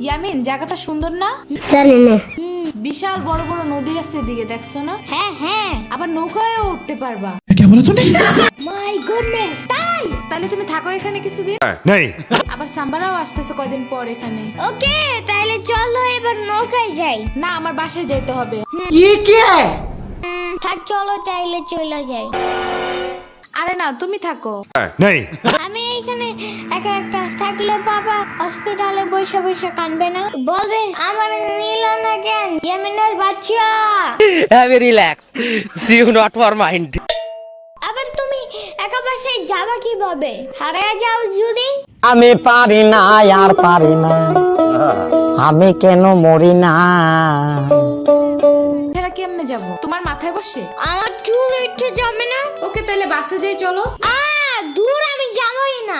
ইয়ামিন, জায়গাটা সুন্দর না? জানি না। বিশাল বড় বড় নদী আছে এদিকে, দেখছো না? হ্যাঁ হ্যাঁ। আবার নৌকায়ও উঠতে পারবা। মাই গুডনেস, তাই? তাহলে তুমি থাকো এখানে কিছুদিন। नहीं আবার সাম্বারাও আসতেছে কয়দিন পর এখানে। ওকে, তাহলে চলো এবার নৌকায় যাই। না, আমার বাসায় যেতে হবে। থাক, চলো তাইলে চলে যাই। আরে না, তুমি থাকো। नहीं আমি এখানে একা একা থাকলে বাবা হসপিটালে বসে বসে কানবে না? বলবে আমার নিল না কেন ইয়ামিনের বাচ্চা। Have a relax. See you not for mind. আবার তুমি একা বাসায় যাবা কিভাবে? হারিয়ে যাও যদি? আমি পারি না আর পারি না, আমি কেন মরি না। এছাড়া কেমনে যাব? তোমার মাথায় বসে? আমার চুল উঠে যাবে না? ওকে, তাহলে বাসে যাই, চলো। দূর আমি যাবই না।